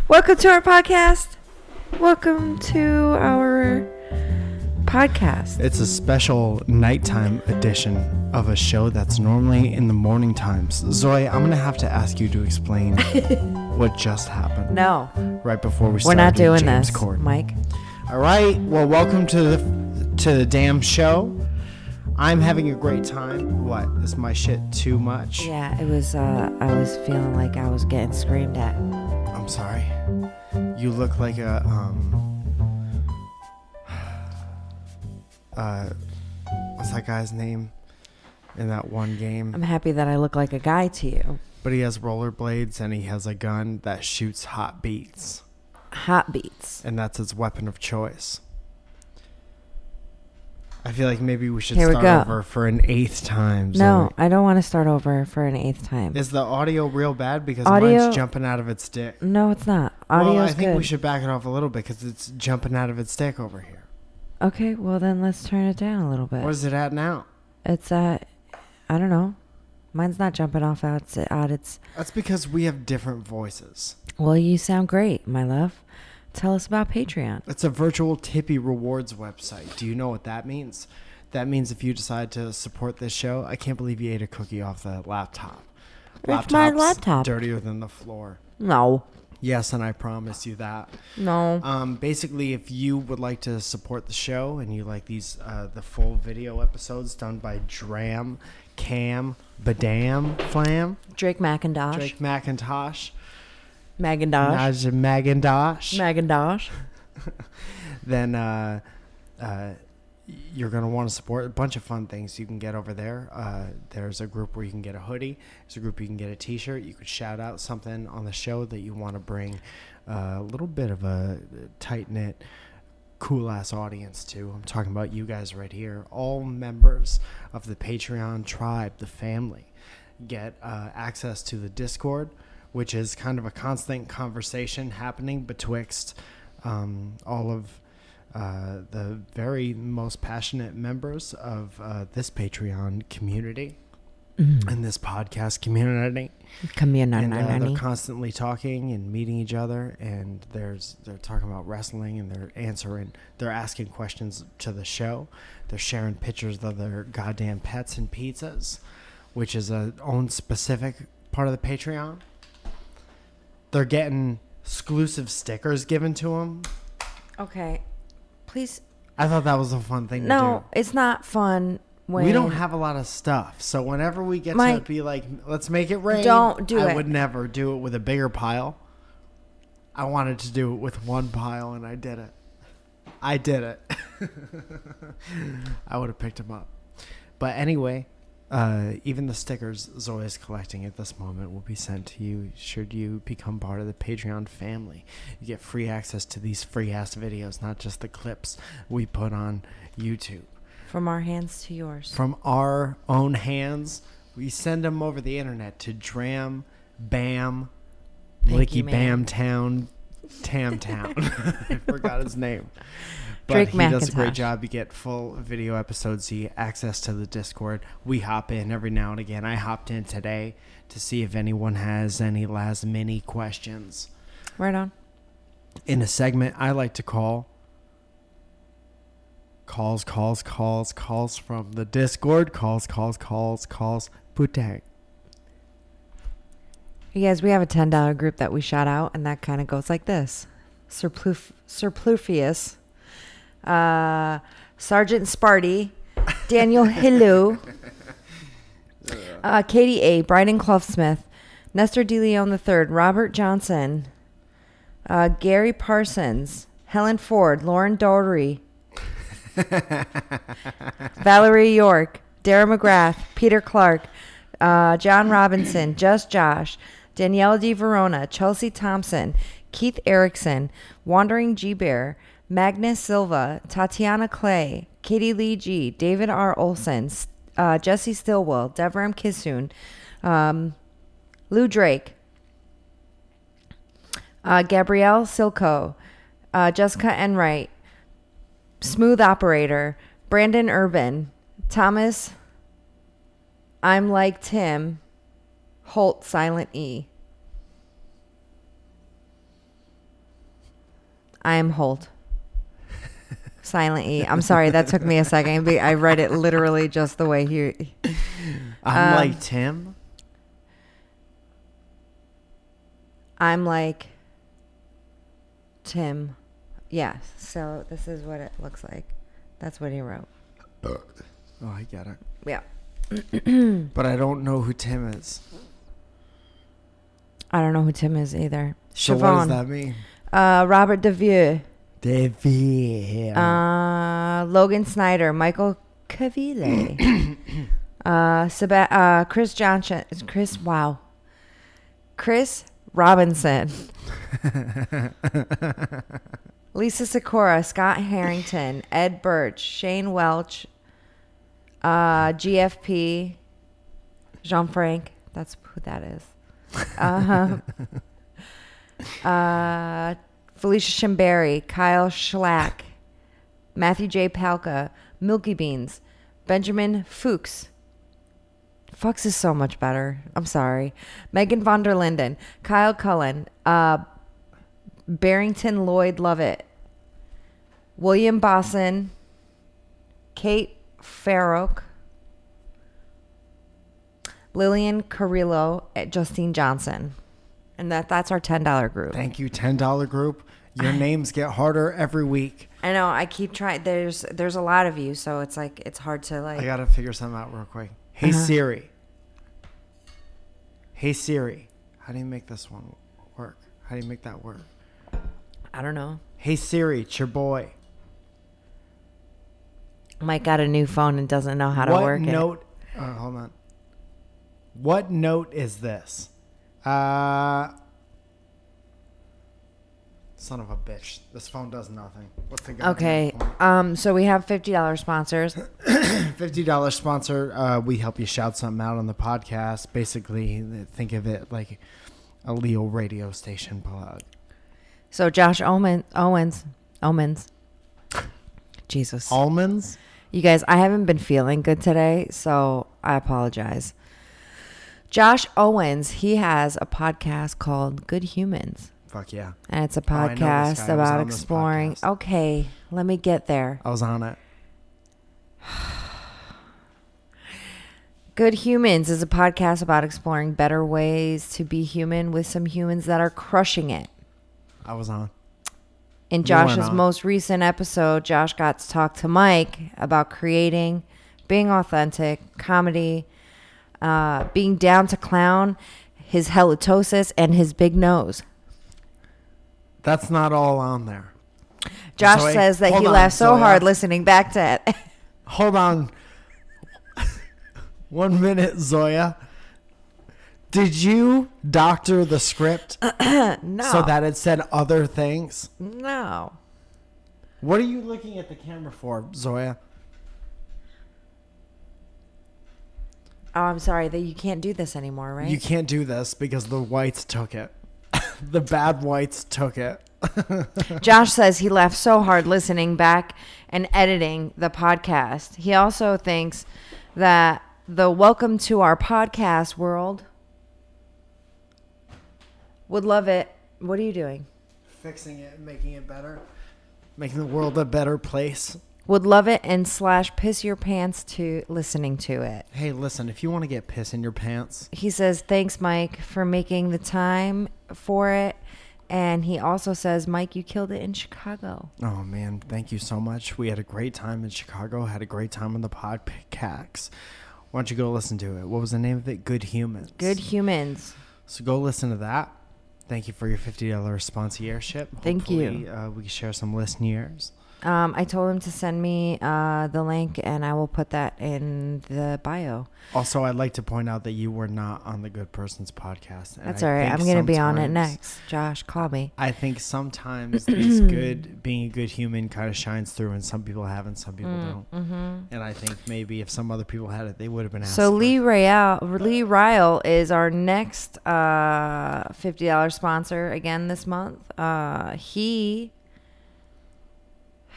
Welcome to our podcast. Welcome to our podcast. It's a special nighttime edition of a show that's normally in the morning times. Zoe, I'm going to have to ask you to explain what just happened. No. Right before we We're started not doing James this, Corden. Mike. All right. Well, welcome to the damn show. I'm having a great time. What? Is my shit too much? Yeah, it was, I was feeling like I was getting screamed at. I'm sorry. You look like a, what's that guy's name in that one game? I'm happy that I look like a guy to you. But he has rollerblades and he has a gun that shoots hot beats. Hot beats. And that's his weapon of choice. I feel like maybe we should Here we start go. over for an 8th time. No, Zoe. I don't want to start over for an 8th time. Is the audio real bad? Because Audio- mine's jumping out of its dick. No, it's not. Audio's Well, I think good. we should back it off a little bit because it's jumping out of its dick over here. Okay, well then let's turn it down a little bit. What is it at now? It's at, I don't know. Mine's not jumping off out its. That's because we have different voices. Well, you sound great, my love. Tell us about Patreon. It's a virtual Tippy Rewards website. Do you know what that means? That means if you decide to support this show, I can't believe you ate a cookie off the laptop. It's my Laptop's laptop. dirtier than the floor. No. Yes, and I promise you that. No. Basically, if you would like to support the show and you like these, the full video episodes done by Dram, Cam, Badam, Flam, Drake McIntosh. Drake McIntosh, Macintosh. Najee Macintosh, Macintosh. then you're going to want to support a bunch of fun things you can get over there. There's a group where you can get a hoodie. There's a group you can get a t-shirt. You could shout out something on the show that you want to bring a little bit of a tight-knit, cool-ass audience to. I'm talking about you guys right here. All members of the Patreon tribe, the family, get access to the Discord, which is kind of a constant conversation happening betwixt all of the very most passionate members of this Patreon community and this podcast community. And they're constantly talking and meeting each other, and they're talking about wrestling, and they're asking questions to the show. They're sharing pictures of their goddamn pets and pizzas, which is a own specific part of the Patreon. They're getting exclusive stickers given to them. Okay. Please. I thought that was a fun thing to do. No, it's not fun when... We don't have a lot of stuff. So whenever we get to be like, let's make it rain. Don't do it. I would never do it with a bigger pile. I wanted to do it with one pile, and I did it. I would have picked them up. But anyway, even the stickers Zoe is collecting at this moment will be sent to you should you become part of the Patreon family. You get free access to these free-ass videos, not just the clips we put on YouTube. From our hands to yours. From our own hands, we send them over the internet to Dram, Bam, Licky Bam Town, Tam Town. I forgot his name. But Drake he does a McIntosh. great job. You get full video episodes, you get access to the Discord. We hop in every now and again. I hopped in today to see if anyone has any last mini questions. Right on. In a segment I like to call calls from the Discord. Calls. Putang. You guys, we have a $10 group that we shout out, and that kind of goes like this. Surplufius. Sergeant Sparty. Daniel Hillu. Katie A. Bryden Clough-Smith. Nestor De Leon III. Robert Johnson. Gary Parsons. Helen Ford. Lauren Doherty. Valerie York. Dara McGrath. Peter Clark. John Robinson. Just Josh. Danielle D. Verona. Chelsea Thompson. Keith Erickson. Wandering G. Bear. Magnus Silva. Tatiana Clay. Katie Lee G. David R. Olson. Jesse Stillwell. Devram Kissoon. Lou Drake. Gabrielle Silco. Jessica Enright. Smooth Operator. Brandon Urban. Thomas. I'm like Tim. Holt Silent E. I am Holt. Silent E. I'm sorry, that took me a second. I read it literally just the way he... I'm like Tim. I'm like Tim. Yes. So this is what it looks like. That's what he wrote. Oh, I get it. Yeah. But I don't know who Tim is. I don't know who Tim is either. So Siobhan. what does that mean? Robert DeVieux. DeVieux. Logan Snyder. Michael Cavile. Chris Johnson. Chris Robinson. Lisa Sikora. Scott Harrington. Ed Birch. Shane Welch. GFP. Jean-Frank. That's who that is. Felicia Shimberry, Kyle Schlack, Matthew J. Palka, Milky Beans, Benjamin Fuchs. Fuchs is so much better. I'm sorry. Megan von der Linden, Kyle Cullen, Barrington Lloyd Lovett, William Bosson, Kate Farrock, Lillian Carrillo, Justine Johnson. And that's our $10 group. Thank you, $10 group. Your names get harder every week. I know. I keep trying. There's a lot of you, so it's like it's hard to like. I gotta figure something out real quick. Hey Siri. Hey Siri. How do you make this one work? How do you make that work? I don't know. Hey Siri, it's your boy. Mike got a new phone and doesn't know how to work it. What note? Hold on. What note is this? Son of a bitch. This phone does nothing. What's the Okay. So we have $50 sponsors. $50 sponsor. We help you shout something out on the podcast. Basically, think of it like a Leo radio station plug. So Josh Owens. Jesus. Almonds? You guys, I haven't been feeling good today, so I apologize. Josh Owens, he has a podcast called Good Humans. Fuck yeah. And it's a I know this podcast guy. I was about on this exploring. podcast. Okay, let me get there. I was on it. Good Humans is a podcast about exploring better ways to be human with some humans that are crushing it. I was on. In You weren't Josh's on. most recent episode, Josh got to talk to Mike about creating, being authentic, comedy, being down to clown, his halitosis, and his big nose. That's not all on there. Josh Zoe, says that hold he on, laughed so Zoya. hard listening back to it. Hold on. 1 minute, Zoya. Did you doctor the script No. so that it said other things? No. What are you looking at the camera for, Zoya? Oh, I'm sorry that you can't do this anymore, right? You can't do this because the whites took it. The bad whites took it. Josh says he laughed so hard listening back and editing the podcast. He also thinks that the welcome to our podcast world would love it. What are you doing? Fixing it, making it better. Making the world a better place. Would love it and / piss your pants to listening to it. Hey, listen, if you want to get piss in your pants. He says, thanks, Mike, for making the time for it. And he also says, Mike, you killed it in Chicago. Oh, man, thank you so much. We had a great time in Chicago. Had a great time on the podcast. Why don't you go listen to it? What was the name of it? Good Humans. Good Humans. So go listen to that. Thank you for your $50 sponsorship. Thank you. Hopefully, we can share some listeners. I told him to send me the link, and I will put that in the bio. Also, I'd like to point out that you were not on the Good Person's podcast. And That's I all right. think I'm going to be on it sometimes- next. Josh, call me. I think sometimes being a good human kind of shines through, and some people have and some people don't. Mm-hmm. And I think maybe if some other people had it, they would have been asked. So for Lee it. Ryle is our next $50 sponsor again this month. He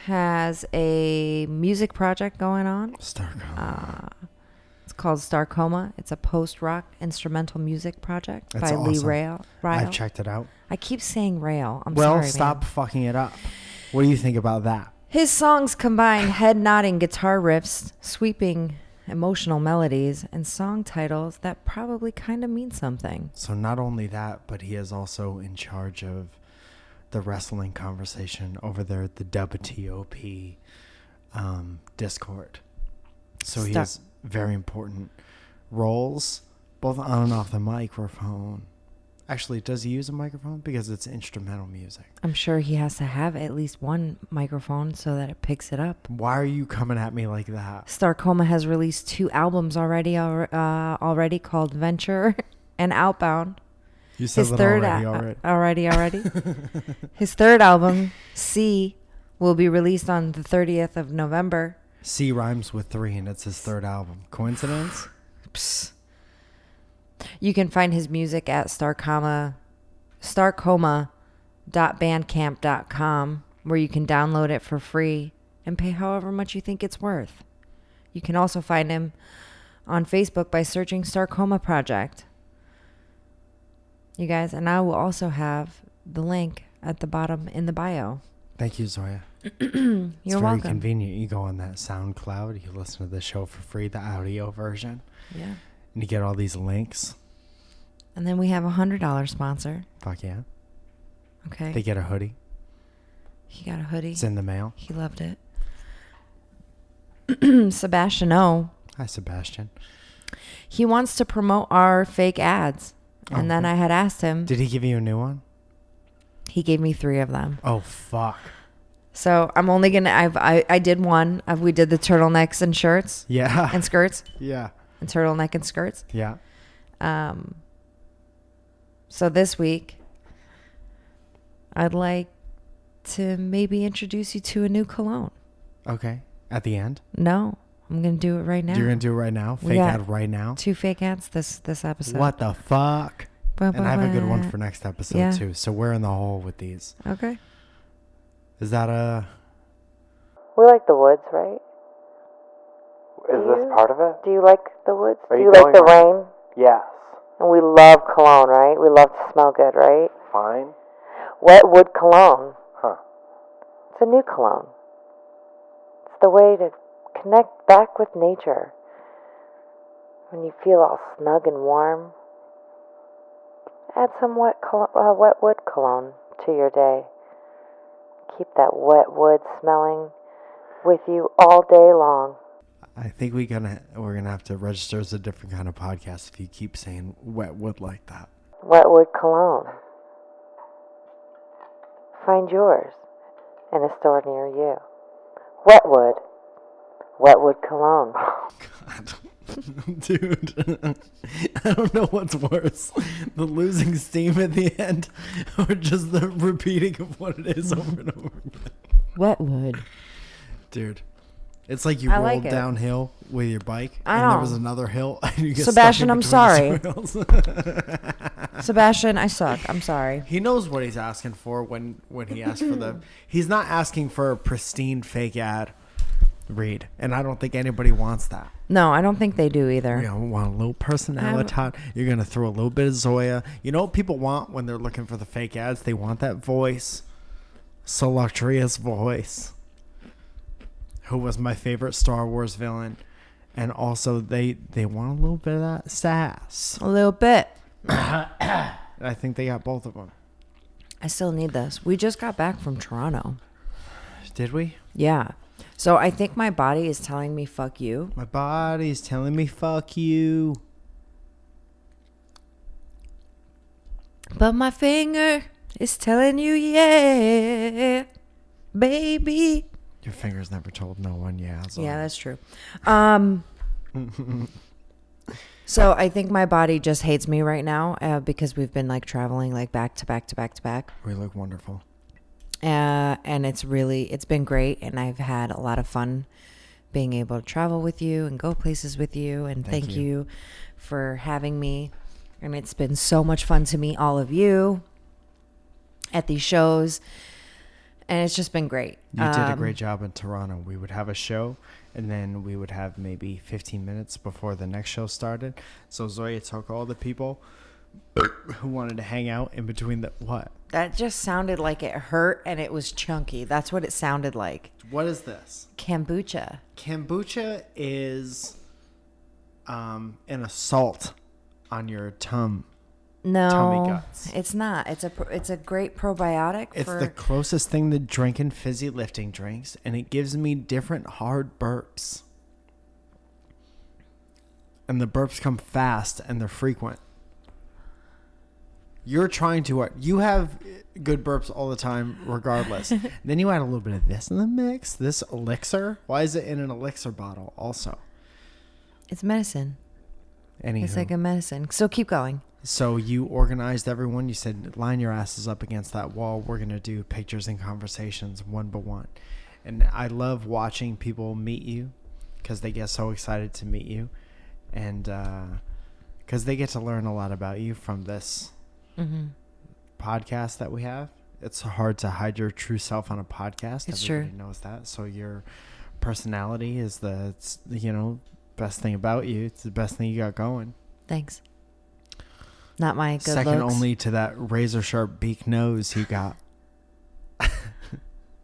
has a music project going on. Starcom. It's called Starcoma. It's a post-rock instrumental music project That's by Lee awesome. Ryle. I've checked it out. I keep saying Ryle. I'm Well, sorry, stop man. fucking it up. What do you think about that? His songs combine head-nodding guitar riffs, sweeping emotional melodies, and song titles that probably kind of mean something. So not only that, but he is also in charge of the wrestling conversation over there at the WTOP Discord. So he has very important roles, both on and off the microphone. Actually, does he use a microphone? Because it's instrumental music. I'm sure he has to have at least one microphone so that it picks it up. Why are you coming at me like that? Starcoma has released 2 albums already called Venture and Outbound. You said His that third already. His third album, C, will be released on the 30th of November. C rhymes with 3, and it's his third album. Coincidence? Psst. You can find his music at starcoma.bandcamp.com, where you can download it for free and pay however much you think it's worth. You can also find him on Facebook by searching Starcoma Project. You guys, and I will also have the link at the bottom in the bio. Thank you, Zoya. You're It's very welcome. convenient. You go on that SoundCloud, you listen to the show for free, the audio version, Yeah. and you get all these links. And then we have a $100 sponsor. Fuck yeah. Okay. They get a hoodie. He got a hoodie. It's in the mail. He loved it. Sebastian O. Hi, Sebastian. He wants to promote our fake ads. And then I had asked him. Did he give you a new one? He gave me 3 of them. Oh, fuck. So I'm only going to, I did one. We did the turtlenecks and shirts. Yeah. And skirts. Yeah. And turtleneck and skirts. Yeah. So this week, I'd like to maybe introduce you to a new cologne. Okay. At the end? No, I'm going to do it right now. You're going to do it right now? We Fake got ad right now? 2 fake ads this episode. What the fuck? And I have a good one for next episode, too. So we're in the hole with these. Okay. Is that a... We like the woods, right? Is this part of it? Do you like the woods? Are Do you you like the going rain? Yes. And we love cologne, right? We love to smell good, right? Fine. Wet wood cologne. Huh. It's a new cologne. It's the way to connect back with nature. When you feel all snug and warm, add some wet wood cologne to your day. Keep that wet wood smelling with you all day long. I think we're gonna have to register as a different kind of podcast if you keep saying wet wood like that. Wet wood cologne. Find yours in a store near you. Wet wood cologne. God. Dude, I don't know what's worse, the losing steam at the end or just the repeating of what it is over and over again. Wet wood. Dude, it's like you I rolled like it. downhill with your bike I and there know. was another hill and you get Sebastian, I'm stuck in between the rails. Sebastian, I suck. I'm sorry. He knows what he's asking for when he asks for the... He's not asking for a pristine fake ad read, and I don't think anybody wants that. No, I don't think they do either. You know, want a little personality. You're going to throw a little bit of Zoya. You know what people want when they're looking for the fake ads? They want that voice. Sullustrious voice. Who was my favorite Star Wars villain. And also, they want a little bit of that sass. A little bit. I think they got both of them. I still need this. We just got back from Toronto. Did we? Yeah. So I think my body is telling me fuck you. My body's telling me fuck you. But my finger is telling you yeah, baby. Your finger's never told no one yeah. Yeah, that's true. So I think my body just hates me right now because we've been like traveling like back to back to back to back. We look wonderful. And it's been great. And I've had a lot of fun being able to travel with you and go places with you. And thank you for having me. And it's been so much fun to meet all of you at these shows. And it's just been great. You did a great job in Toronto. We would have a show, And then we would have maybe 15 minutes before the next show started. So Zoya took all the people who wanted to hang out in between the what? That just sounded like it hurt and it was chunky. That's what it sounded like. What is this? Kombucha. Kombucha is an assault on your tummy No, guts. it's not. It's a great probiotic. It's the closest thing to drinking fizzy lifting drinks, and it gives me different hard burps. And the burps come fast and they're frequent. You're trying to... You have good burps all the time regardless. Then you add a little bit of this in the mix. This elixir. Why is it in an elixir bottle also? It's medicine. Anywho. It's like a medicine. So keep going. So you organized everyone. You said, line your asses up against that wall. We're going to do pictures and conversations one by one. And I love watching people meet you because they get so excited to meet you. And because they get to learn a lot about you from this podcast that we have. It's hard to hide your true self on a podcast. It's Everybody true. knows that. So your personality is the best thing about you. It's the best thing you got going. Thanks. Not my good Second looks. only to that razor sharp beak nose you got,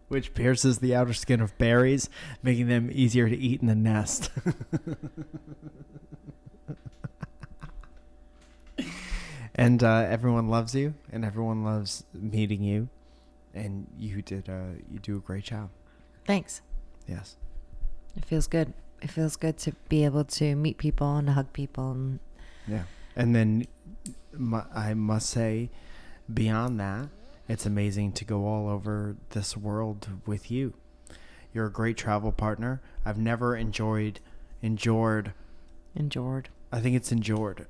which pierces the outer skin of berries, making them easier to eat in the nest. And everyone loves you, and everyone loves meeting you, and you do a great job. Thanks. Yes. It feels good. It feels good to be able to meet people and hug people. And Yeah. And then I must say, beyond that, it's amazing to go all over this world with you. You're a great travel partner. I've never enjoyed. I think it's endured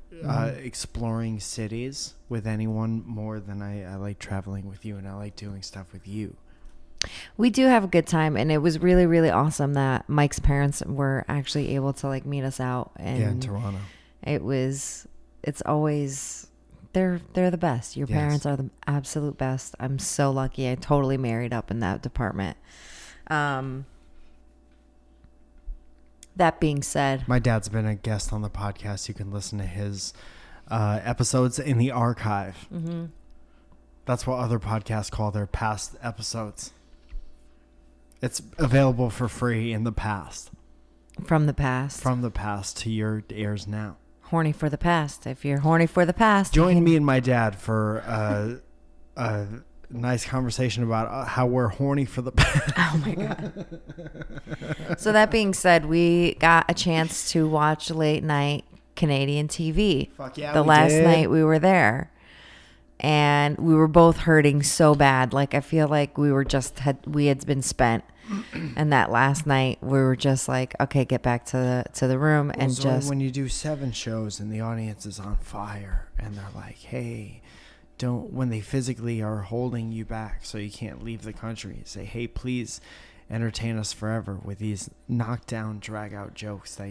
exploring cities with anyone more than I like traveling with you, and I like doing stuff with you. we do have a good time, and it was really, really awesome that Mike's parents were actually able to like meet us out. And Yeah, in Toronto. It's always, they're the best. Your Yes. parents are the absolute best. I'm so lucky. I totally married up in that department. That being said, My dad's been a guest on the podcast. You can listen to his episodes in the archive. Mm-hmm. That's what other podcasts call their past episodes. It's available for free in the past. from the past, From the past to your ears now. horny for the past. If you're horny for the past, Join me and my dad for a nice conversation about how we're horny for the past. Oh my God. So that being said, we got a chance to watch late night Canadian TV. Fuck yeah, the we last did. night we were there. And we were both hurting so bad. Like I feel like we had been spent. And that last night we were just like, okay, get back to the room and So just when you do 7 shows and the audience is on fire and they're like, hey, when they physically are holding you back so you can't leave the country, say, hey, please entertain us forever with these knockdown, drag out jokes that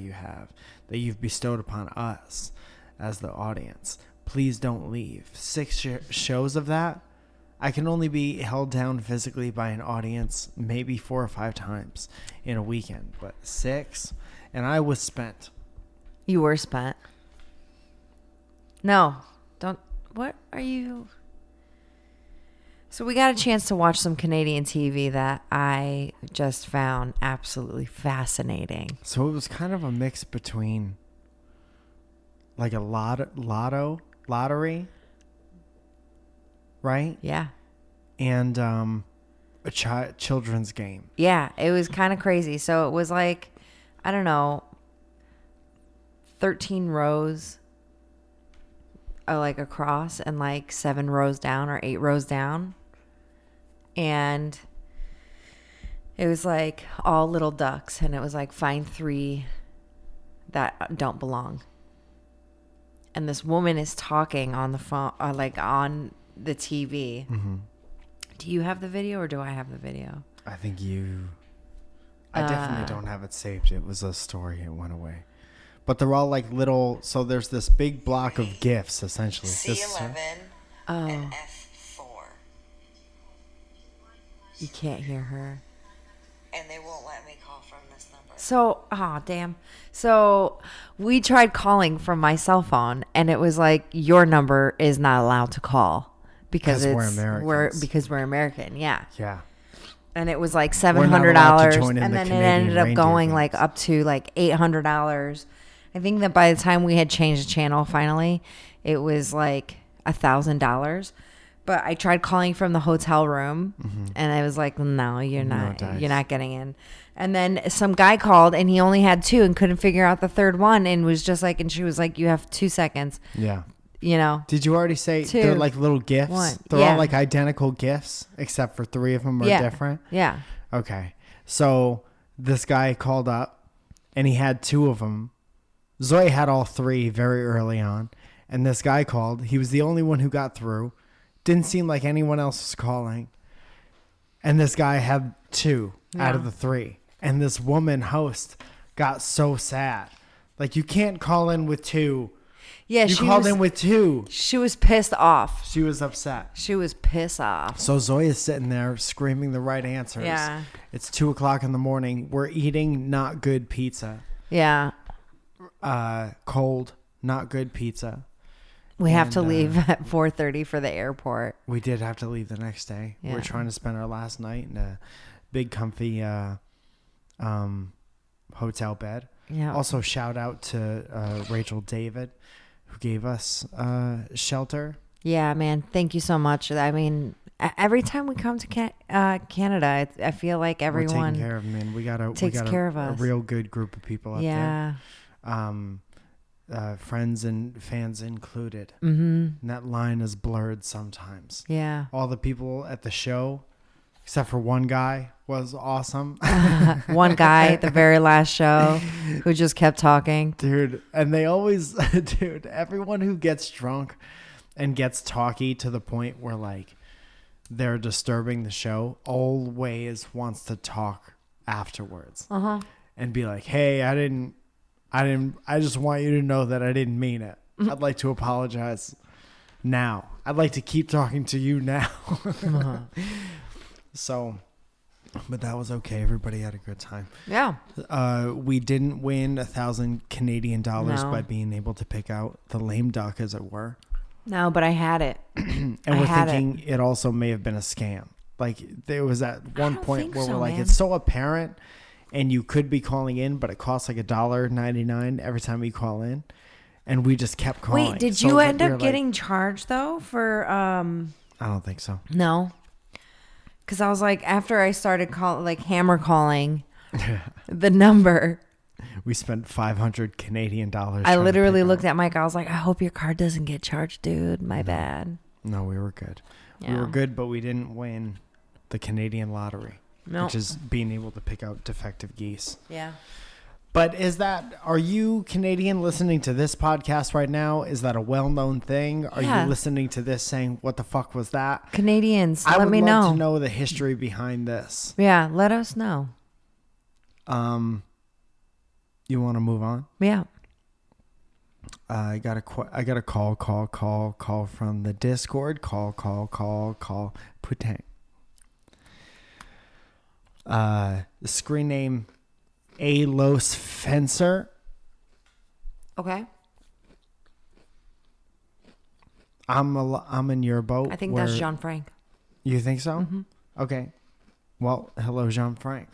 you've bestowed upon us as the audience. Please don't leave. 6 shows of that, I can only be held down physically by an audience maybe 4 or 5 times in a weekend, but 6, and I was spent. You were spent. No, don't. What are you? So we got a chance to watch some Canadian TV that I just found absolutely fascinating. So it was kind of a mix between like a lottery, right? Yeah. And a children's game. Yeah, it was kind of crazy. So it was like, I don't know, 13 rows like across and like 7 rows down or 8 rows down. And it was like all little ducks, and it was like find 3 that don't belong. And this woman is talking on the phone, like on the TV. Mm-hmm. Do you have the video or do I have the video? I think I definitely don't have it saved. It was a story. It went away. But they're all like little, so there's this big block of gifts, essentially. C11 and F4. You can't hear her. And they won't let me call from this number. So, damn. So we tried calling from my cell phone, and it was like, your number is not allowed to call because 'Cause we're it's Americans. because we're American. Yeah. Yeah. And it was like We're not allowed $700, to join in and the then it Canadian ended up reindeer going games. like up to like $800. I think that by the time we had changed the channel, finally, it was like $1,000. But I tried calling from the hotel room, and I was like, "No, you're not. dice. You're not getting in." And then some guy called, and he only had 2 and couldn't figure out the third one, and was just like, and she was like, "You have 2 seconds." Yeah. You know. Did you already say 2, they're like little gifts? 1. They're Yeah. all like identical gifts, except for 3 of them are Yeah. different. Yeah. Okay. So this guy called up and he had 2 of them. Zoe had all 3 very early on. And this guy called. He was the only one who got through. Didn't seem like anyone else was calling. And this guy had 2 out of the 3. And this woman host got so sad. Like, you can't call in with 2. Yeah. You called in with 2. She was pissed off. She was upset. She was pissed off. So Zoya's sitting there screaming the right answers. Yeah. It's 2:00 in the morning. We're eating not good pizza. Yeah. Cold, not good pizza. We have And, to leave at 4:30 for the airport. We did have to leave the next day. Yeah. We're trying to spend our last night in a big, comfy hotel bed. Yeah. Also, shout out to Rachel David, who gave us shelter. Yeah, man. Thank you so much. I mean, every time we come to Canada, I feel like We're everyone taking care of them, man. We got takes care of a us. real good group of people up Yeah. there. Friends and fans included. Mm-hmm. And that line is blurred sometimes. Yeah. All the people at the show, except for one guy, was awesome. One guy at the very last show who just kept talking. Dude, and they always, dude, everyone who gets drunk and gets talky to the point where, like, they're disturbing the show always wants to talk afterwards. Uh-huh. And be like, hey, I just want you to know that I didn't mean it. I'd like to apologize now. I'd like to keep talking to you now. So, but that was okay. Everybody had a good time. Yeah. We didn't win 1,000 Canadian dollars No. by being able to pick out the lame duck, as it were. No, but I had it. And I we're had thinking it also may have been a scam. Like, there was at one don't point think where so, we're like, man. it's so apparent, and you could be calling in, but it costs like $1.99 every time you call in. And we just kept calling. Wait, did So you we end were up like, getting charged though for I don't think so. No. Cuz I was like, after I started hammer calling the number, We spent 500 Canadian dollars. I literally looked at Mike. I was like, I hope your card doesn't get charged, dude. My bad. No, we were good. We Yeah. were good, but we didn't win the Canadian lottery, No. which is being able to pick out defective geese. Yeah. But are you Canadian listening to this podcast right now? Is that a well-known thing? Are Yeah. you listening to this saying, what the fuck was that? Canadians, I let would me love know. to know the history behind this. Yeah, let us know. You want to move on? Yeah. I got a call from the Discord. Call. Putang. The screen name Alos Fencer. Okay. I'm in your boat. I think that's Jean Frank. You think so? Mm-hmm. Okay. Well, hello, Jean Frank.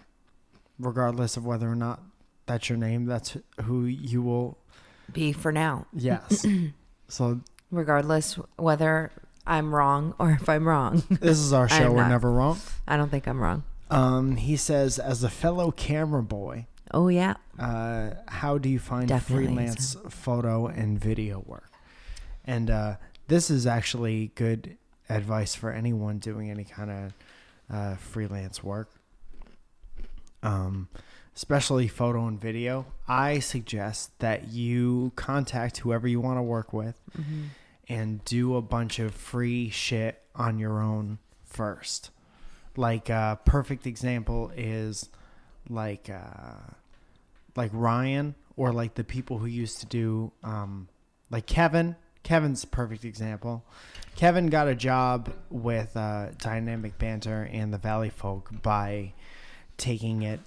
Regardless of whether or not that's your name, that's who you will. Be for now. Yes. So Regardless whether I'm wrong or if I'm wrong. this is our I show. am We're not. never wrong. I don't think I'm wrong. He says, as a fellow camera boy, Oh, yeah. how do you find Definitely freelance photo and video work? And this is actually good advice for anyone doing any kind of freelance work, especially photo and video. I suggest that you contact whoever you want to work with and do a bunch of free shit on your own first. Like a perfect example is like Ryan, or like the people who used to do like Kevin. Kevin's a perfect example. Kevin got a job with Dynamic Banter and the Valley Folk by taking it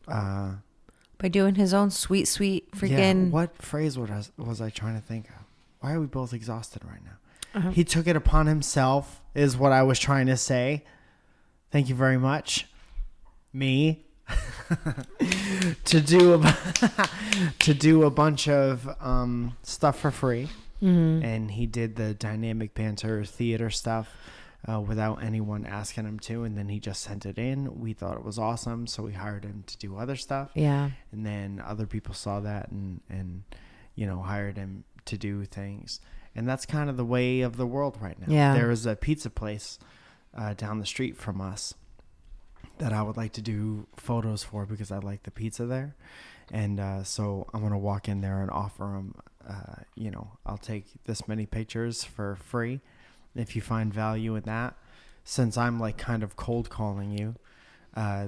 By doing his own sweet freaking. What phrase was I trying to think of? Why are we both exhausted right now? He took it upon himself, is what I was trying to say. Thank you very much. Me. to do a bunch of stuff for free. Mm-hmm. And he did the dynamic banter theater stuff without anyone asking him to. And then he just sent it in. We thought it was awesome. So we hired him to do other stuff. Yeah. And then other people saw that and hired him to do things. And that's kind of the way of the world right now. Yeah. There is a pizza place down the street from us that I would like to do photos for because I like the pizza there. And so I'm going to walk in there and offer them, I'll take this many pictures for free. If you find value in that, since I'm like kind of cold calling you,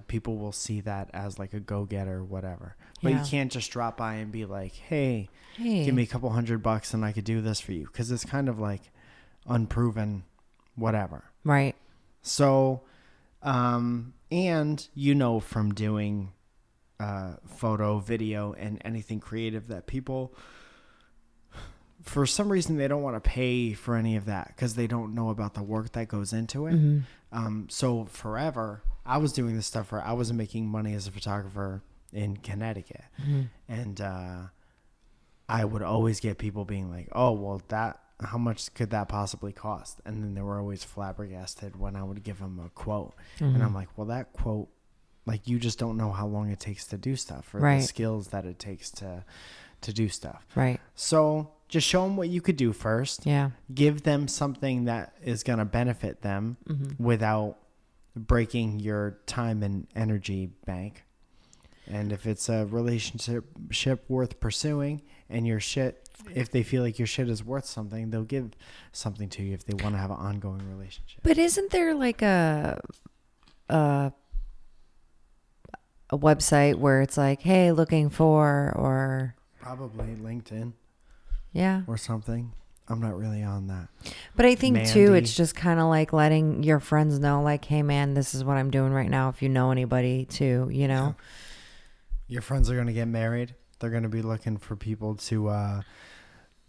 people will see that as like a go-getter or whatever. But you can't just drop by and be like, hey, give me a couple $100 and I could do this for you. Because it's kind of like unproven whatever. Right. So, and from doing photo, video, and anything creative that people, for some reason, they don't want to pay for any of that because they don't know about the work that goes into it. Mm-hmm. So forever, I was doing this stuff where I wasn't making money as a photographer in Connecticut. Mm-hmm. And I would always get people being like, oh, well, how much could that possibly cost? And then they were always flabbergasted when I would give them a quote. Mm-hmm. And I'm like, well, that quote, like, you just don't know how long it takes to do stuff or the skills that it takes to do stuff. Right. So just show them what you could do first. Yeah. Give them something that is going to benefit them without breaking your time and energy bank. And if it's a relationship worth pursuing and your shit, if they feel like your shit is worth something, they'll give something to you if they want to have an ongoing relationship. But isn't there like a website where it's like, hey, looking for, or probably LinkedIn. Yeah. Or something. I'm not really on that. But I think too, it's just kind of like letting your friends know, like, hey man, this is what I'm doing right now. If you know anybody too, Yeah. Your friends are going to get married. They're going to be looking for people to,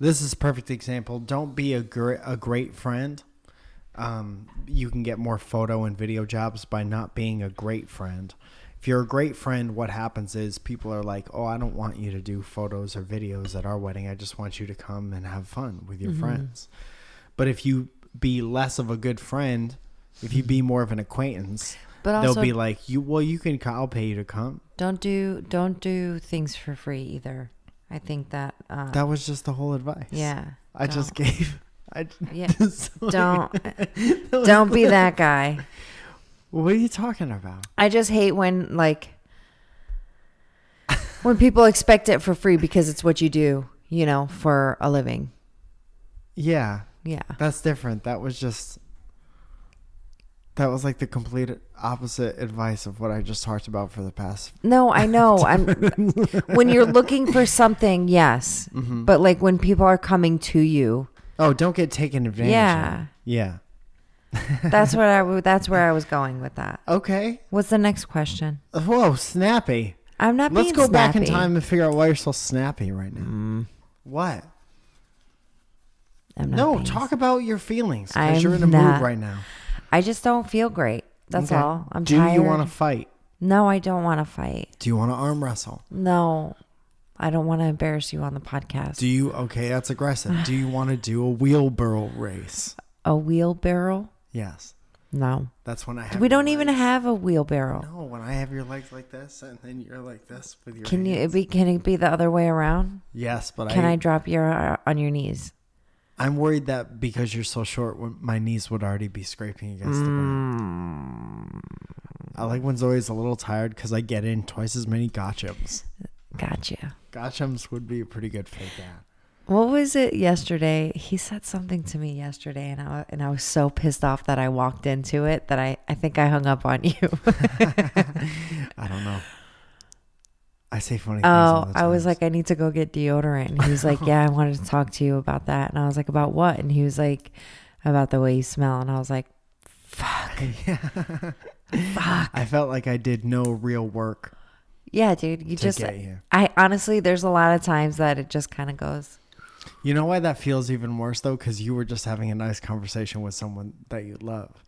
this is a perfect example. Don't be a great friend. You can get more photo and video jobs by not being a great friend. If you're a great friend, what happens is people are like, oh, I don't want you to do photos or videos at our wedding. I just want you to come and have fun with your friends. But if you be less of a good friend, if you be more of an acquaintance, but also, they'll be like, I'll pay you to come. Don't do things for free either. I think that that was just the whole advice. Yeah. Just gave. Don't be that guy. What are you talking about? I just hate when people expect it for free because it's what you do, for a living. Yeah. Yeah. That's different. That was like the complete opposite advice of what I just talked about for the past. No, I know. When you're looking for something, yes. Mm-hmm. But like when people are coming to you. Oh, don't get taken advantage of. Yeah. That's where I was going with that. Okay. What's the next question? Whoa, snappy. I'm not being snappy. Let's go back in time and figure out why you're so snappy right now. What? Talk about your feelings because you're in a mood right now. I just don't feel great. That's all. I'm tired. Do you want to fight? No, I don't want to fight. Do you want to arm wrestle? No. I don't want to embarrass you on the podcast. Okay, that's aggressive. Do you want to do a wheelbarrow race? A wheelbarrow? Yes. No. That's when I have. We don't even have a wheelbarrow. No, when I have your legs like this and then you're like this with your Can hands. Can it be the other way around? Yes, but Can I drop you on your knees? I'm worried that because you're so short, my knees would already be scraping against the ground. I like when Zoe's a little tired because I get in twice as many gotchams. Gotcha. Gotchams would be a pretty good fake ad. What was it yesterday? He said something to me yesterday, and I was so pissed off that I walked into it that I think I hung up on you. I don't know. I say funny things all the time. I was like, I need to go get deodorant. And he was like, yeah, I wanted to talk to you about that. And I was like, about what? And he was like, about the way you smell. And I was like, fuck. Yeah. Fuck. I felt like I did no real work. Yeah, dude. You to just, get you. I honestly, there's a lot of times that it just kind of goes. You know why that feels even worse though? Because you were just having a nice conversation with someone that you love,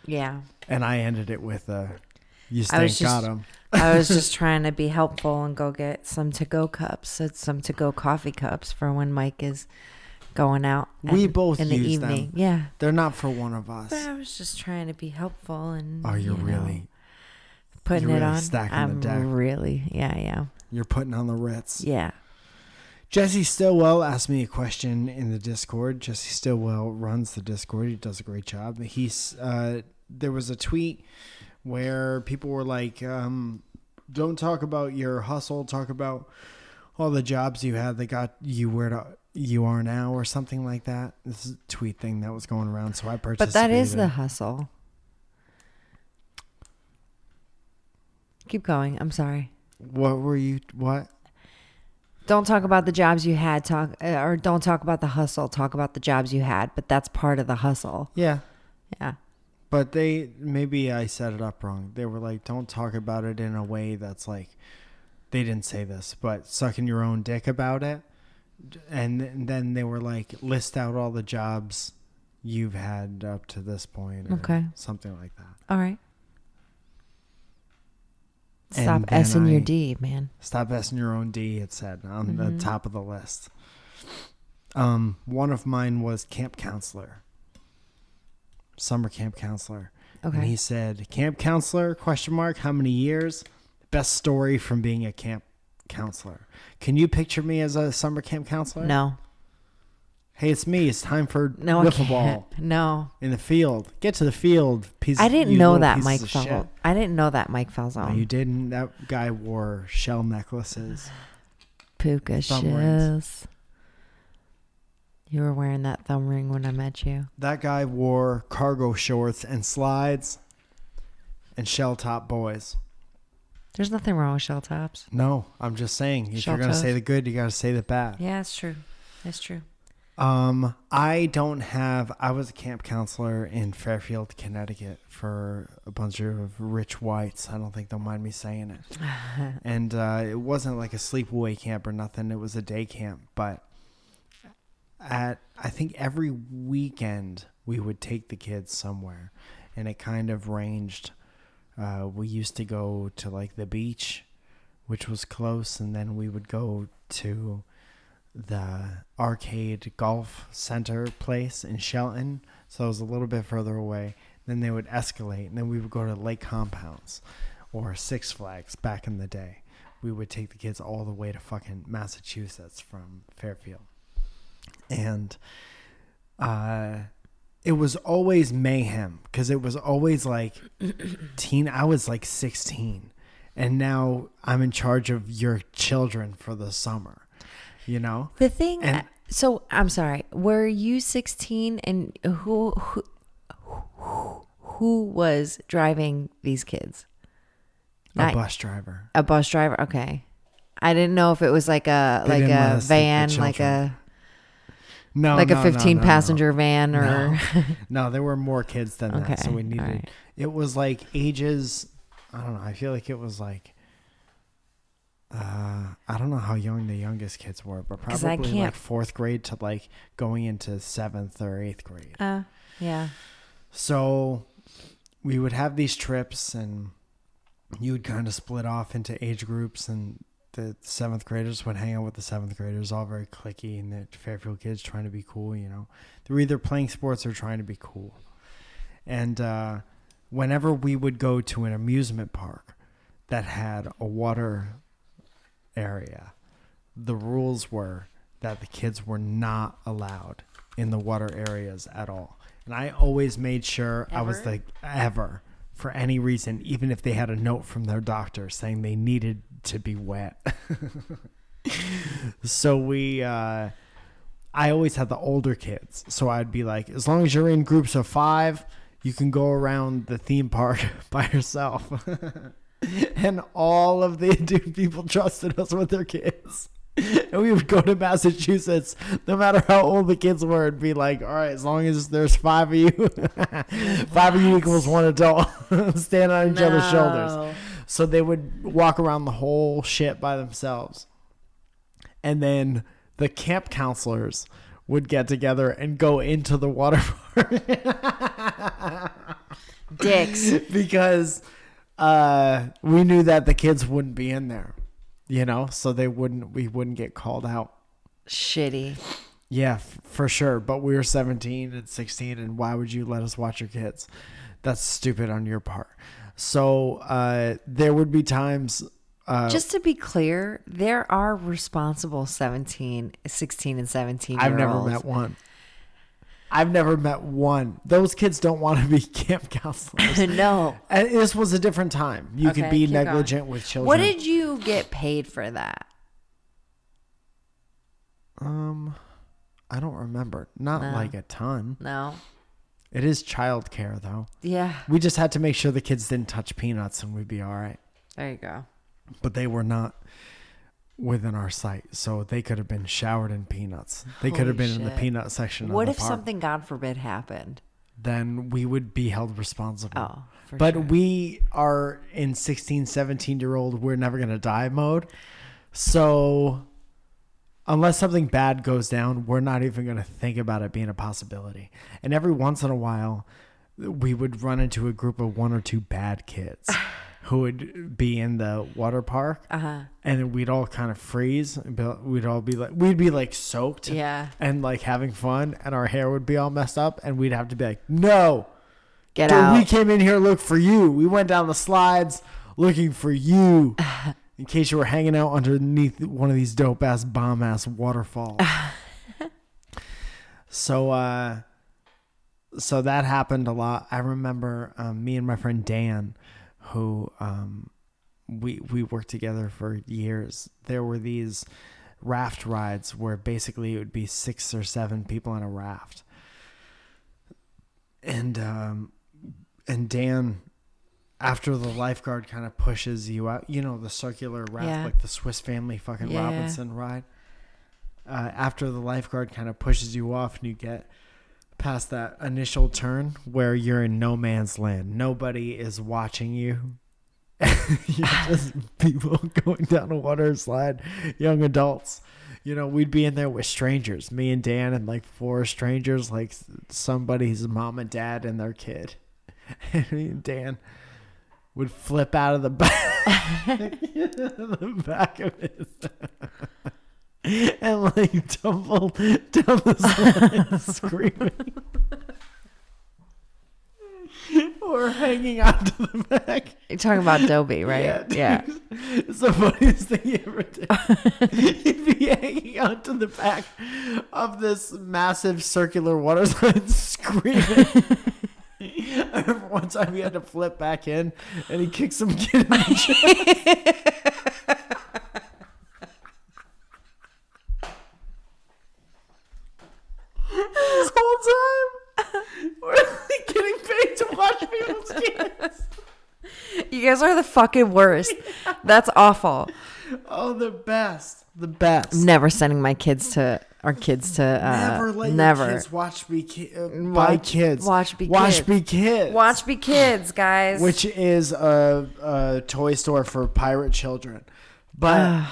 Yeah. and I ended it with "You I was stank, got just, him." I was just trying to be helpful and go get some to-go cups, some to-go coffee cups for when Mike is going out. We both in the use evening. them. Yeah. They're not for one of us. But I was just trying to be helpful and. Oh, you're you know, really putting you're it really on. stacking I'm the deck. really, yeah. You're putting on the Ritz. Yeah. Jesse Stillwell asked me a question in the Discord. Jesse Stillwell runs the Discord. He does a great job. There was a tweet where people were like, don't talk about your hustle. Talk about all the jobs you had that got you where you are now or something like that. This is a tweet thing that was going around. So I participated. But that is the hustle. Keep going. I'm sorry. What? Don't talk about the jobs you had. Or don't talk about the hustle. Talk about the jobs you had. But that's part of the hustle. Yeah. Yeah. But maybe I set it up wrong. They were like, don't talk about it in a way that's like, they didn't say this, but sucking your own dick about it. And then they were like, list out all the jobs you've had up to this point. Or Okay. something like that. All right. And Stop then S in your D, man. Stop S in your own D, it said on the top of the list. One of mine was camp counselor. Summer camp counselor. Okay. And he said, camp counselor, ? How many years? Best story from being a camp counselor. Can you picture me as a summer camp counselor? No. Hey, it's me. It's time for No, I wiffle ball can't. No. in the field. Get to the field. I didn't know that Mike fell. I didn't know that Mike fell No, zone. you didn't. That guy wore shell necklaces. Puka Thumb rings. shells. You were wearing that thumb ring when I met you. That guy wore cargo shorts and slides and shell top boys. There's nothing wrong with shell tops. No, I'm just saying. If Shell you're going to toes. say the good, you got to say the bad. Yeah, it's true. It's true. I was a camp counselor in Fairfield, Connecticut for a bunch of rich whites. I don't think they'll mind me saying it. And it wasn't like a sleepaway camp or nothing. It was a day camp. But I think every weekend we would take the kids somewhere. And it kind of ranged. We used to go to like the beach, which was close. And then we would go to the arcade golf center place in Shelton, so it was a little bit further away. Then they would escalate, and then we would go to lake compounds or Six Flags. Back in the day, we would take the kids all the way to fucking Massachusetts from Fairfield, and it was always mayhem because it was always like I was like 16, and now I'm in charge of your children for the summer. You know, The thing. And- So I'm sorry. Were you 16 and who was driving these kids? a bus driver. A bus driver. Okay. I didn't know if it was like a They didn't let us take the van, like children. a No, like no, a 15 no, no, passenger van, or No, there were more kids than Okay, that, so we needed. all right. It was like ages. I don't know. I feel like it was like. I don't know how young the youngest kids were, but 'Cause I probably can't- like 4th grade to like going into 7th or 8th grade. yeah. So we would have these trips, and you would kind of split off into age groups, and the 7th graders would hang out with the 7th graders, all very cliquey, and the Fairfield kids trying to be cool. You know, they're either playing sports or trying to be cool. And whenever we would go to an amusement park that had a water area, the rules were that the kids were not allowed in the water areas at all. And I always made sure I was like, ever, for any reason, even if they had a note from their doctor saying they needed to be wet. So I always had the older kids. So I'd be like, as long as you're in groups of 5, you can go around the theme park by yourself. And all of the dude people trusted us with their kids. And we would go to Massachusetts, no matter how old the kids were, and be like, all right, as long as there's 5 of you, 5 of you equals 1 adult, stand on each other's shoulders. So they would walk around the whole shit by themselves. And then the camp counselors would get together and go into the water park. Dicks. Because we knew that the kids wouldn't be in there, so we wouldn't get called out. Shitty. Yeah, for sure. But we were 17 and 16, and why would you let us watch your kids? That's stupid on your part. So there would be times. Just to be clear, there are responsible 16 and 17 I've year never olds. met one. I've never met one. Those kids don't want to be camp counselors. No. And this was a different time. You Okay, could be keep negligent with children. What did you get paid for that? I don't remember. Not like a ton. No. It is childcare, though. Yeah. We just had to make sure the kids didn't touch peanuts and we'd be all right. There you go. But they were not within our sight. So they could have been showered in peanuts. They could have Holy been in the shit. peanut section What of if the park. something, God forbid, happened? Then we would be held responsible. Oh, for But sure. we are in 16, 17-year-old, we're never going to die mode. So unless something bad goes down, we're not even going to think about it being a possibility. And every once in a while, we would run into a group of 1 or 2 bad kids who would be in the water park. Uh-huh. And then we'd all kind of freeze. We'd be like soaked. Yeah. And like having fun. And our hair would be all messed up. And we'd have to be like, no. Get Dude, out. we came in here to look for you. We went down the slides looking for you. In case you were hanging out underneath one of these dope ass bomb ass waterfalls. So that happened a lot. I remember me and my friend Dan, who we worked together for years. There were these raft rides where basically it would be 6 or 7 people in a raft. And Dan, after the lifeguard kind of pushes you out, the circular raft, Yeah. like the Swiss Family fucking Yeah. Robinson ride. After the lifeguard kind of pushes you off and you get past that initial turn where you're in no man's land. Nobody is watching you. You're just people going down a water slide, young adults. We'd be in there with strangers, me and Dan and like 4 strangers, like somebody's mom and dad and their kid. And me and Dan would flip out of the back, the back of it, and like tumble down the slide screaming. Or hanging onto the back. You're talking about Dobie, right? Yeah. It's the funniest thing you ever did. You'd be hanging onto the back of this massive circular water slide screaming. I remember one time he had to flip back in and he kicked some kid in the chest. This whole time, we're like getting paid to watch people's kids. You guys are the fucking worst. That's awful. Oh, the best. The best. Never sending my kids to Never let your kids watch Be Kids. Watch Be Kids. Watch Be Kids, guys. Which is a toy store for pirate children. But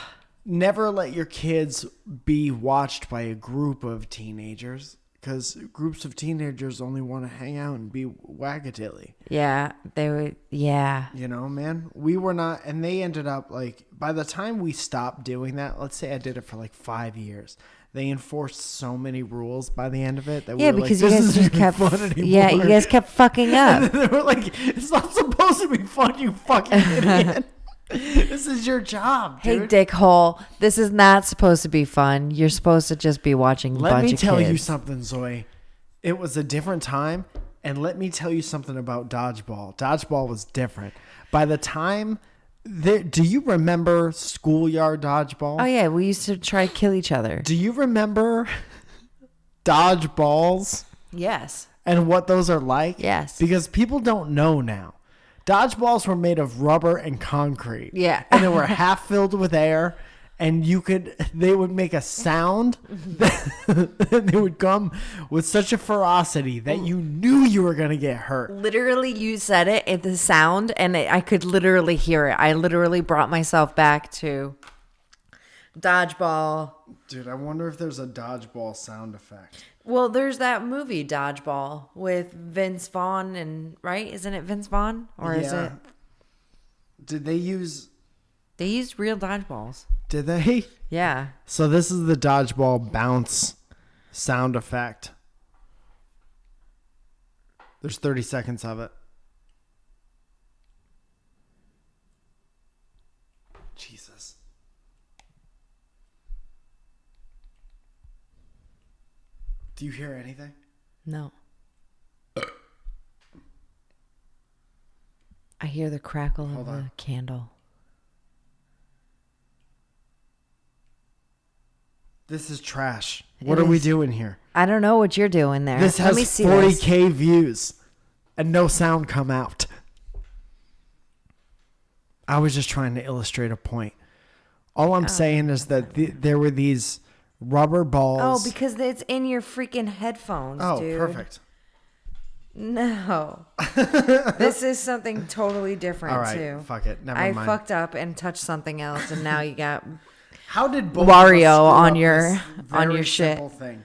never let your kids be watched by a group of teenagers. Because groups of teenagers only want to hang out and be wagatilly. Yeah, they would. Yeah. Man, we were not, and they ended up like, by the time we stopped doing that, let's say I did it for like 5 years, they enforced so many rules by the end of it that we were because like, you this guys isn't just kept. fun anymore. Yeah, you guys kept fucking And up. then they were like, it's not supposed to be fun, you fucking idiot. This is your job, Hey, dude. dickhole, this is not supposed to be fun. You're supposed to just be watching a bunch of Let me kids. tell you something, Zoe. It was a different time, and let me tell you something about dodgeball. Dodgeball was different. By the time, do you remember schoolyard dodgeball? Oh, yeah, we used to try to kill each other. Do you remember dodgeballs Yes. and what those are like? Yes. Because people don't know now. Dodgeballs were made of rubber and concrete. Yeah. And they were half filled with air, and they would make a sound. They would come with such a ferocity that you knew you were going to get hurt. Literally, you said it at the sound, and I could literally hear it. I literally brought myself back to Dodgeball. Dude, I wonder if there's a dodgeball sound effect. Well, there's that movie Dodgeball with Vince Vaughn and right? Isn't it Vince Vaughn or is it? Did they use? They used real dodgeballs. Did they? Yeah. So this is the dodgeball bounce sound effect. There's 30 seconds of it. Jesus. Do you hear anything? No. I hear the crackle of the candle. This is trash. What are we doing here? I don't know what you're doing there. This has 40K views and no sound come out. I was just trying to illustrate a point. All I'm saying is that there were these rubber balls. Oh, because it's in your freaking headphones, dude. Oh, perfect. No. This is something totally different, All right, too. fuck it. Never I mind. fucked up and touched something else, and now you got How did both Wario of us on screw your- up this on your very shit? simple thing?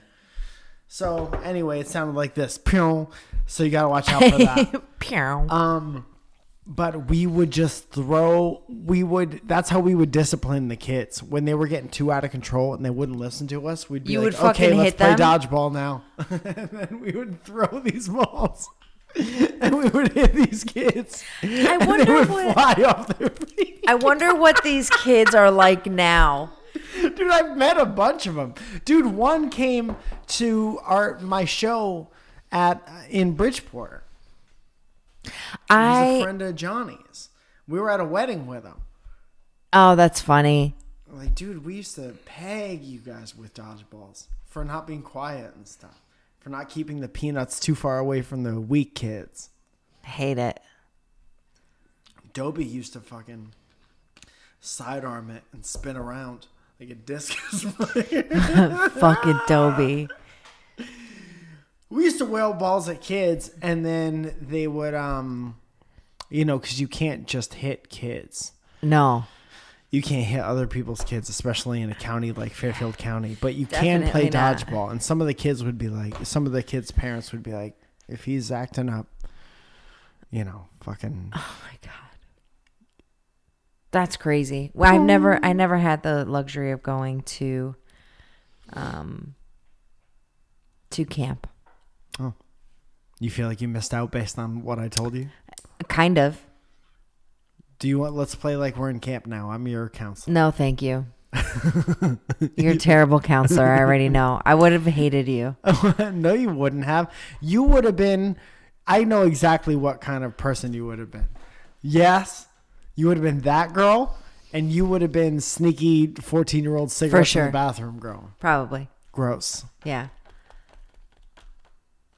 So anyway, it sounded like this. Pew. So you gotta watch out for that. Pew. But we would just that's how we would discipline the kids when they were getting too out of control and they wouldn't listen to us. We'd be You like, would fucking okay, let's hit play them? dodgeball now. And then we would throw these balls and we would hit these kids. I and wonder they would what fly off their feet. I wonder what these kids are like now. Dude, I've met a bunch of them. Dude, one came to my show in Bridgeport. He's a friend of Johnny's. We were at a wedding with him. Oh, that's funny. Like, dude, we used to peg you guys with dodgeballs for not being quiet and stuff. For not keeping the peanuts too far away from the weak kids. Hate it. Dobie used to fucking sidearm it and spin around like a discus player. Fucking Dobie. We used to whale balls at kids, and then they would, because you can't just hit kids. No. You can't hit other people's kids, especially in a county like Fairfield County. But you can Definitely play not. dodgeball. And some of the kids would be like, some of the kids' parents would be like, if he's acting up, fucking. Oh my god. That's crazy. Well, I never had the luxury of going to camp. Oh. You feel like you missed out based on what I told you? Kind of. Let's play like we're in camp now. I'm your counselor. No, thank you. You're a terrible counselor. I already know. I would have hated you. No, you wouldn't have. You would have been, I know exactly what kind of person you would have been. Yes, you would have been that girl, and you would have been sneaky 14-year-old cigarettes in the bathroom girl. Probably. Gross. Yeah.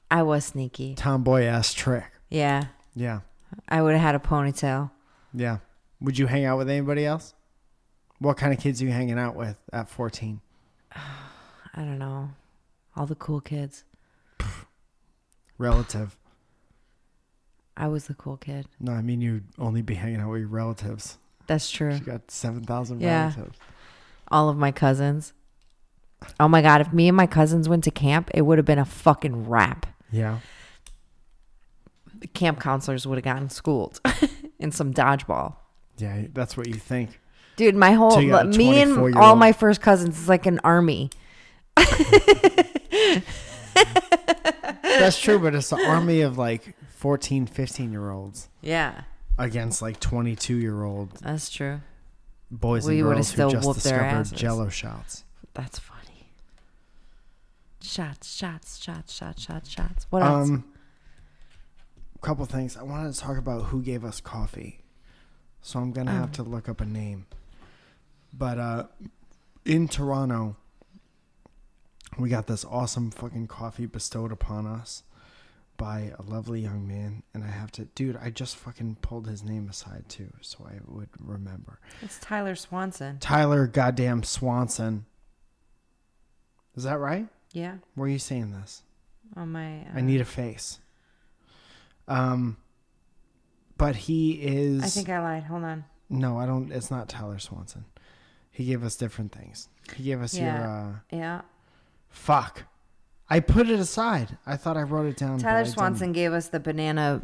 I was sneaky. Tomboy ass trick. Yeah. Yeah. I would have had a ponytail. Yeah. Would you hang out with anybody else? What kind of kids are you hanging out with at 14? I don't know. All the cool kids. Relative. I was the cool kid. No, I mean you'd only be hanging out with your relatives. That's true. You got 7,000 Yeah. relatives. All of my cousins. Oh my God. If me and my cousins went to camp, it would have been a fucking wrap. Yeah. The camp counselors would have gotten schooled in some dodgeball. Yeah, that's what you think. Dude, my whole, So you got a me and 24-year-old. all my first cousins is like an army. That's true, but it's an army of like 14, 15-year-olds Yeah, against like 22-year-old that's true. boys We and would've girls who still just whooped their discovered asses. Jello shots. That's funny. Shots, shots, shots, shots, shots, shots. What else? Couple things. I wanted to talk about who gave us coffee. So I'm going to have to look up a name. But in Toronto, we got this awesome fucking coffee bestowed upon us by a lovely young man, and I have to, dude, I just fucking pulled his name aside too, so I would remember. It's Tyler Swanson. Tyler goddamn Swanson. Is that right? Yeah. Where are you saying this? On my. I need a face. But he is. I think I lied. Hold on. No, I don't. It's not Tyler Swanson. He gave us different things. He gave us your. Yeah. Fuck. I put it aside. I thought I wrote it down. Tyler Swanson gave us the banana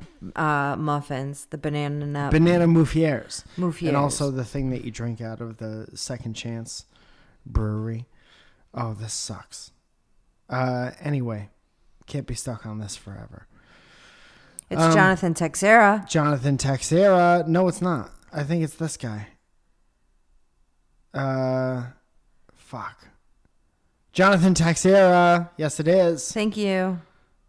muffins, the banana nut. Banana Mouffiers. Mouffiers. And also the thing that you drink out of the Second Chance brewery. Oh, this sucks. Anyway, can't be stuck on this forever. It's Jonathan Texera. Jonathan Texera. No, it's not. I think it's this guy. Fuck. Jonathan Texera. Yes, it is. Thank you.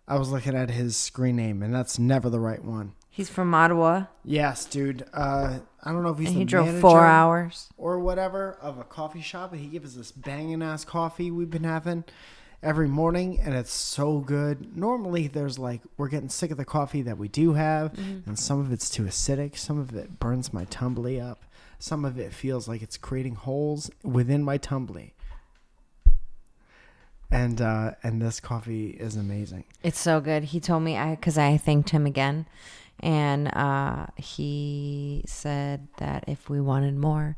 I was looking at his screen name, and that's never the right one. He's from Ottawa. Yes, dude. I don't know if he's And the he drove manager 4 hours. or whatever of a coffee shop, but he gives us this banging ass coffee we've been having every morning, and it's so good. Normally, there's like, we're getting sick of the coffee that we do have, and some of it's too acidic. Some of it burns my tumbly up. Some of it feels like it's creating holes within my tumbly. And this coffee is amazing. It's so good. He told me, because I thanked him again, and he said that if we wanted more,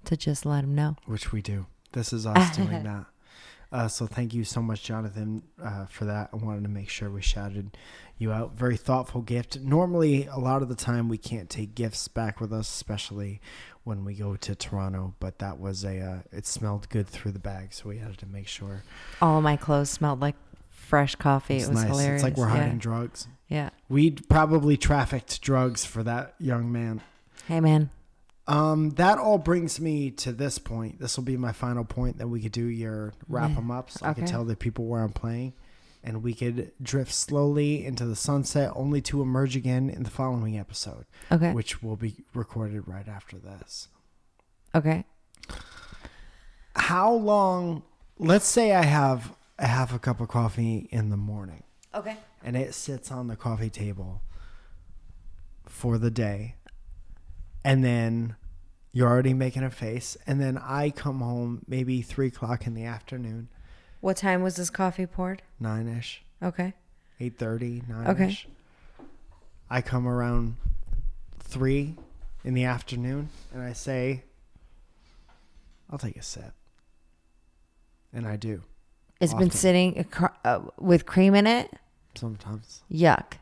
to just let him know. Which we do. This is us doing that. So thank you so much, Jonathan, for that. I wanted to make sure we shouted you out. Very thoughtful gift. Normally, a lot of the time, we can't take gifts back with us, especially when we go to Toronto. But that was it smelled good through the bag, so we had to make sure. All of my clothes smelled like fresh coffee. It was nice. hilarious. It's like we're hiding drugs. Yeah. We probably trafficked drugs for that young man. Hey, man. That all brings me to this point. This will be my final point. Then we could do your wrap 'em up, so I can tell the people where I'm playing, and we could drift slowly into the sunset, only to emerge again in the following episode. Okay. Which will be recorded right after this. Okay. How long? Let's say I have a half a cup of coffee in the morning. Okay. And it sits on the coffee table for the day. And then you're already making a face. And then I come home maybe 3 o'clock in the afternoon. What time was this coffee poured? 9-ish. Okay. 8:30, 9-ish. Okay. I come around 3 in the afternoon and I say, I'll take a sip. And I do. It's Often. been sitting with cream in it? Sometimes. Yuck.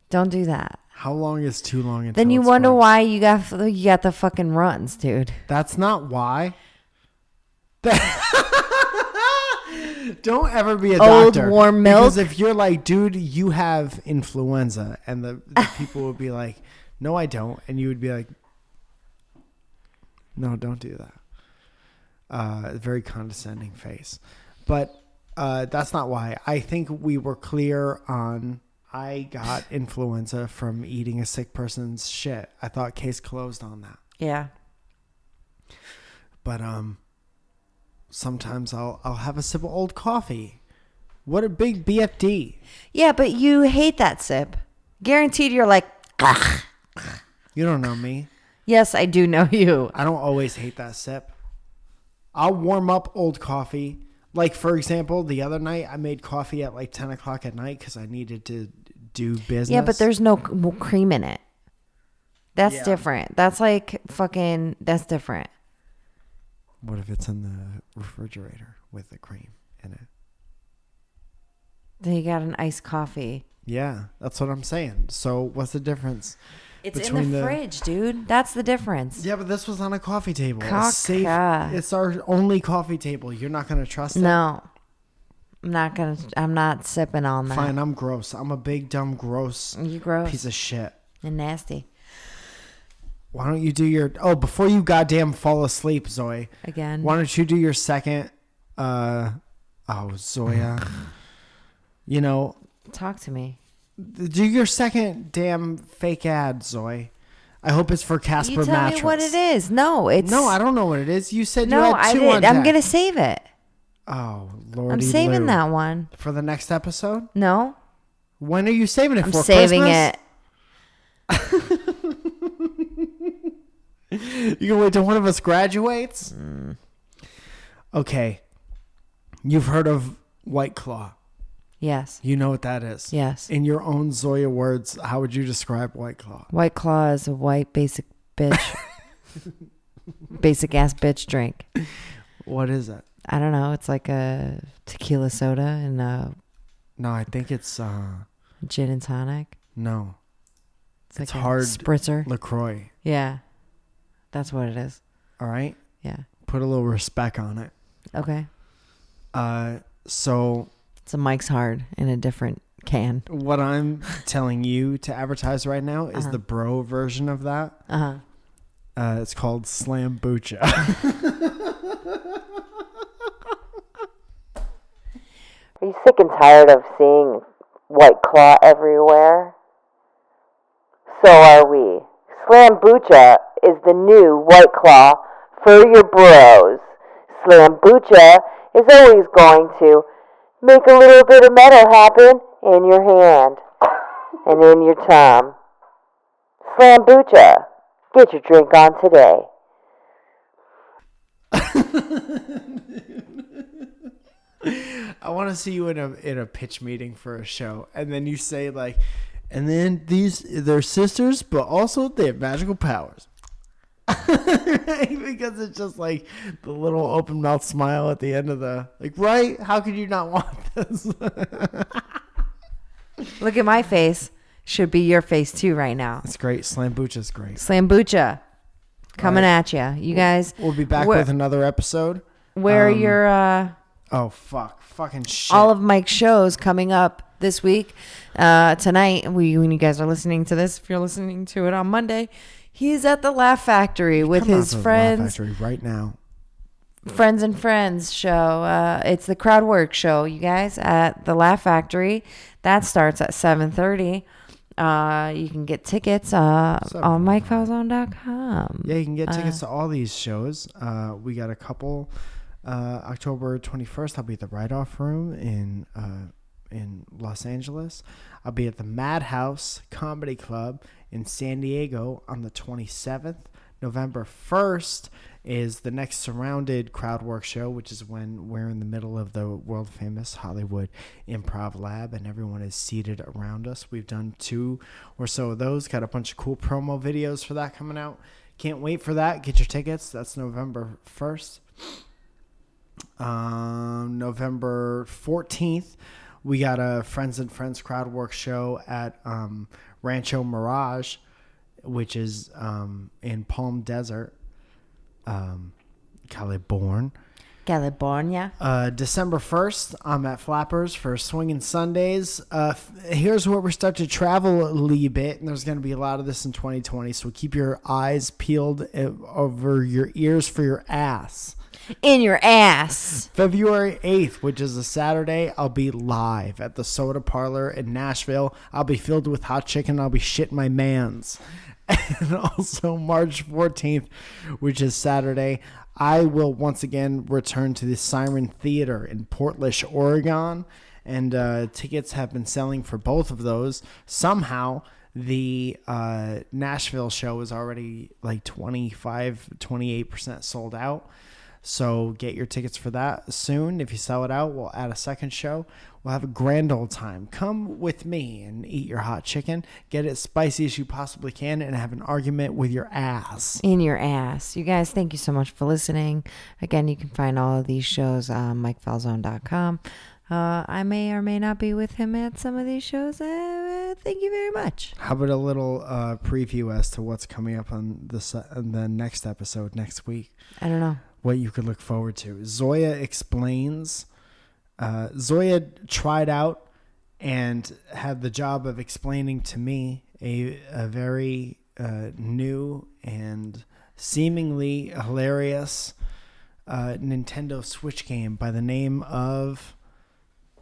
Don't do that. How long is too long until Then you it's wonder gone? why you got the fucking runs, dude. That's not why. Don't ever be a Old doctor. warm milk? Because if you're like, dude, you have influenza, and the people would be like, no, I don't. And you would be like, no, don't do that. Very condescending face. But that's not why. I think we were clear on I got influenza from eating a sick person's shit. I thought case closed on that. Yeah. But sometimes I'll have a sip of old coffee. What a big BFD. Yeah, but you hate that sip. Guaranteed you're like, ugh. You don't know me. Yes, I do know you. I don't always hate that sip. I'll warm up old coffee. Like, for example, the other night I made coffee at like 10 o'clock at night because I needed to do business. Yeah, but there's no cream in it. That's different. That's like fucking, that's different. What if it's in the refrigerator with the cream in it? Then you got an iced coffee. Yeah, that's what I'm saying. So what's the difference? It's in the fridge, dude. That's the difference. Yeah, but this was on a coffee table. Caca. It's safe. It's our only coffee table. You're not going to trust it? No. I'm not sipping on that. Fine, I'm gross. I'm a big, dumb, gross You gross. piece of shit. And nasty. Why don't you do your... Oh, before you goddamn fall asleep, Zoe. Again. Why don't you do your second... Zoya. You know... Talk to me. Do your second damn fake ad, Zoe. I hope it's for Casper You tell Mattress. me what it is. No, it's... No, I don't know what it is. You said No, you had I two did. on I'm deck. going to save it. Oh, Lordy I'm saving Lou. that one. For the next episode? No? When are you saving it I'm for? saving Christmas? it. You can wait till one of us graduates? Okay. You've heard of White Claw. Yes. You know what that is. Yes. In your own Zoya words, how would you describe White Claw? White Claw is a white basic bitch. Basic ass bitch drink. What is it? I don't know. It's like a tequila soda and a No, I think it's gin and tonic. no. It's It's like hard a spritzer. LaCroix. Yeah. That's what it is. All right? Yeah. Put a little respect on it. Okay. So It's a Mike's Hard in a different can. what I'm telling you to advertise right now is Uh-huh. the bro version of that. Uh-huh. It's called Slambucha. Are you sick and tired of seeing White Claw everywhere? So are we. Slambucha is the new White Claw for your bros. Slambucha is always going to make a little bit of metal happen in your hand and in your tongue. Slambucha. Get your drink on today. I want to see you in a pitch meeting for a show, and then you say like, and then they're sisters, but also they have magical powers. Because it's just like the little open mouth smile at the end of the like, right? How could you not want this? Look at my face. Should be your face too right now. It's great. Slambucha's great. Slambucha. Coming at you. You guys. We'll be back with another episode. Where are your Oh fucking shit! all of Mike's shows coming up this week, tonight? When you guys are listening to this, if you're listening to it on Monday, he's at the Laugh Factory with Come out his to the Laugh friends. Factory right now. Friends and Friends show. It's the crowd work show, you guys, at the Laugh Factory. That starts at 7:30. You can get tickets on MikeFalzone.com. Yeah, you can get tickets to all these shows. We got a couple. October 21st, I'll be at the Write-Off Room in Los Angeles. I'll be at the Madhouse Comedy Club in San Diego on the 27th. November 1st is the next Surrounded crowd work show, which is when we're in the middle of the world famous Hollywood Improv Lab and everyone is seated around us. We've done 2 or so of those. Got a bunch of cool promo videos for that coming out. Can't wait for that. Get your tickets. That's November 1st. November 14th, we got a Friends and Friends crowd work show at Rancho Mirage, which is in Palm Desert, California. December 1st, I'm at Flappers for Swingin' Sundays. Here's where we're starting to travel a little bit, and there's going to be a lot of this in 2020, so keep your eyes peeled over your ears for your ass. In your ass. February 8th, which is a Saturday, I'll be live at the Soda Parlor in Nashville. I'll be filled with hot chicken. I'll be shitting my mans. And also March 14th, which is Saturday, I will once again return to the Siren Theater in Portland, Oregon. And tickets have been selling for both of those. Somehow, the Nashville show is already like 28% sold out. So get your tickets for that soon. If you sell it out, we'll add a second show. We'll have a grand old time. Come with me and eat your hot chicken. Get it spicy as you possibly can and have an argument with your ass. In your ass. You guys, thank you so much for listening. Again, you can find all of these shows on MikeFalzone.com. I may or may not be with him at some of these shows. Thank you very much. How about a little preview as to what's coming up on the next episode next week? I don't know. What you could look forward to. Zoya explains. Zoya tried out and had the job of explaining to me a very new and seemingly hilarious Nintendo Switch game by the name of,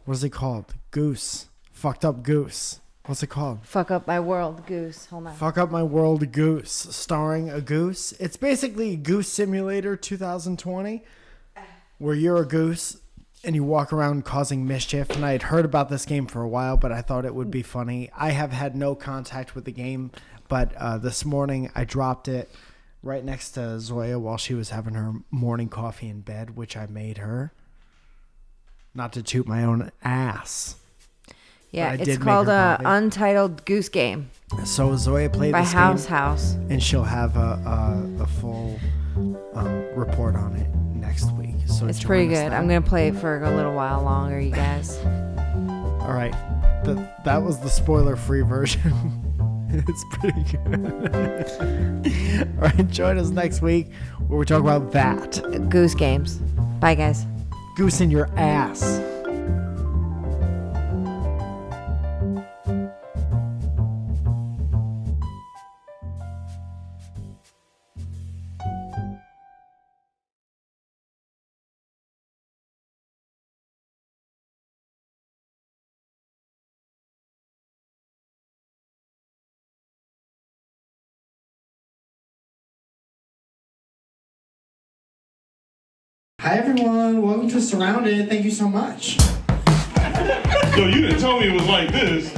what is it called? Goose. Fucked Up Goose. What's it called? Fuck Up My World, Goose. Hold on. Fuck Up My World Goose, starring a goose. It's basically Goose Simulator 2020, where you're a goose and you walk around causing mischief. And I had heard about this game for a while, but I thought it would be funny. I have had no contact with the game, but this morning I dropped it right next to Zoya while she was having her morning coffee in bed, which I made her. Not to toot my own ass. Yeah, But I it's did make called her coffee. Untitled Goose Game So Zoya played by this House game, and she'll have a full report on it next week. So It's join pretty us good. then. I'm going to play it for a little while longer, you guys. All right, that was the spoiler-free version. It's pretty good. All right, join us next week where we talk about that. Goose Games. Bye, guys. Goose in your ass. Hi everyone, welcome to Surrounded. Thank you so much. Yo, you didn't tell me it was like this. You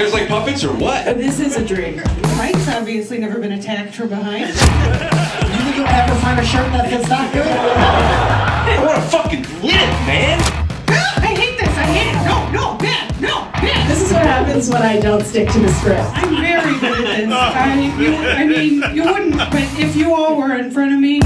guys like puppets or what? This is a dream. Mike's obviously never been attacked from behind. You think you'll ever find a shirt that fits that good? I want to fucking live, man. I hate this. I hate it. No, man. This is what happens when I don't stick to the script. I'm very good at this. I mean, you wouldn't, but if you all were in front of me,